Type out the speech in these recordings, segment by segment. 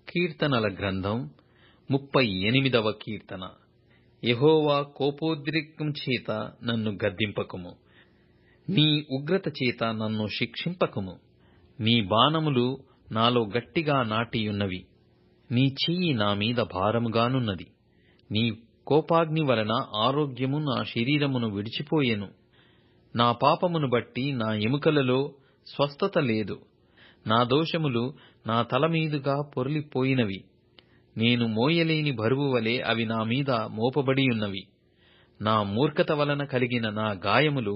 కీర్తనల గ్రంథం 38వ కీర్తన. యెహోవా కోపోద్రేకం చేత నన్ను గద్దింపకుము, నీ ఉగ్రత చేత నన్ను శిక్షింపకుము. నీ బాణములు నాలో గట్టిగా నాటియున్నవి, నీ చెయ్యి నా మీద భారముగానున్నది. నీ కోపాగ్ని వలన ఆరోగ్యము నా శరీరమును విడిచిపోయెను. నా పాపమును బట్టి నా ఎముకలలో స్వస్థత లేదు. నా దోషములు నా తల మీదుగా పొర్లిపోయినవి. నేను మోయలేని బరువు వలె అవి నా మీద మోపబడియున్నవి. నా మూర్ఖత వలన కలిగిన నా గాయములు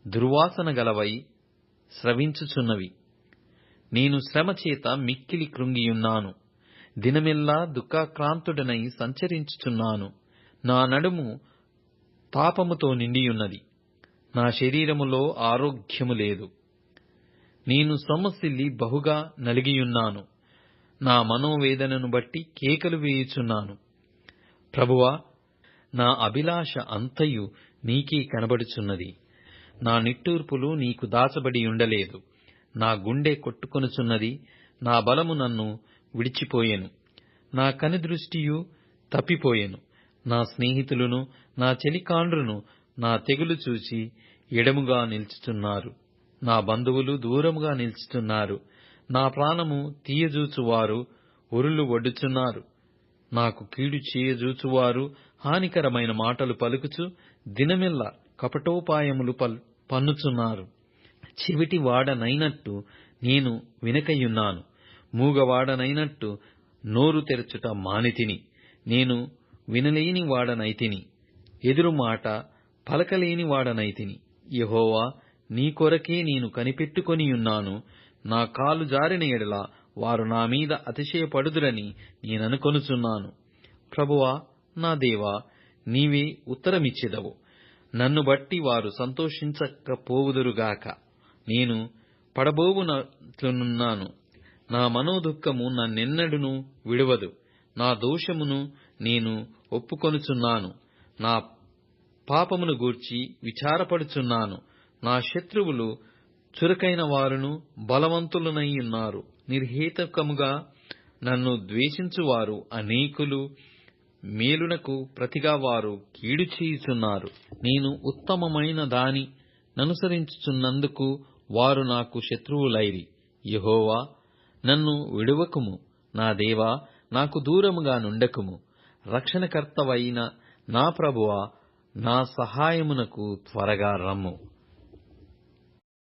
దుర్వాసన గలవై స్రవించుచున్నవి. నేను శ్రమ చేత మిక్కిలి కృంగియున్నాను. దినమెల్లా దుఃఖాక్రాంతుడనై సంచరించుచున్నాను. నా నడుము తాపముతో నిండియున్నది, నా శరీరములో ఆరోగ్యము లేదు. నేను సొమ్మసిల్లి బహుగా నలిగియున్నాను. నా మనోవేదనను బట్టి కేకలు వేయుచున్నాను. ప్రభువా, నా అభిలాష అంతయు నీకే కనబడుచున్నది. నా నిట్టూర్పులు నీకు దాచబడి ఉండలేదు. నా గుండె కొట్టుకొనుచున్నది, నా బలము నన్ను విడిచిపోయెను. నా కనుదృష్టియు తప్పిపోయెను. నా స్నేహితులను నా చెలికాండ్రును నా తెగులు చూచి ఎడముగా నిల్చుచున్నారు. నా బంధువులు దూరముగా నిల్చుచున్నారు. నా ప్రాణము తీయజూచువారు ఉరులు ఒడ్డుచున్నారు. నాకు కీడు చేయజూచువారు హానికరమైన మాటలు పలుకుచు దినమెల్లా కపటోపాయములు పన్నుచున్నారు. చెవిటి వాడనైనట్టు నేను వినకయున్నాను. మూగవాడనైనట్టు నోరు తెరచుట మానితిని. నేను వినలేని వాడనైతిని, ఎదురు మాట పలకలేని వాడనైతిని. యెహోవా, నీ కొరకే నేను కనిపెట్టుకొనియున్నాను. నా కాలు జారిన ఎడల వారు నా మీద అతిశయపడుదురని నేననుకొనుచున్నాను. ప్రభువా, నా దేవా, నీవే ఉత్తరమిచ్చెదవు. నన్ను బట్టి వారు సంతోషించకపోవుదురుగాక. నేను పడబోవునట్లున్నాను. నా మనోదుఃఖము నన్నెన్నడును విడువదు. నా దోషమును నేను ఒప్పుకొనుచున్నాను. నా పాపమును గూర్చి విచారపడుచున్నాను. నా శత్రువులు చురుకైన వారును బలవంతులనైయున్నారు. నిర్హేతుకముగా నన్ను ద్వేషించువారు అనేకులు. మేలునకు ప్రతిగా వారు కీడు చేయుచున్నారు. నేను ఉత్తమమైన దాని ననుసరించుచున్నందుకు వారు నాకు శత్రువులైరి. యెహోవా, నన్ను విడువకుము. నా దేవా, నాకు దూరముగా నుండకుము. రక్షణకర్తవైన నా ప్రభువా, నా సహాయమునకు త్వరగా రమ్ము.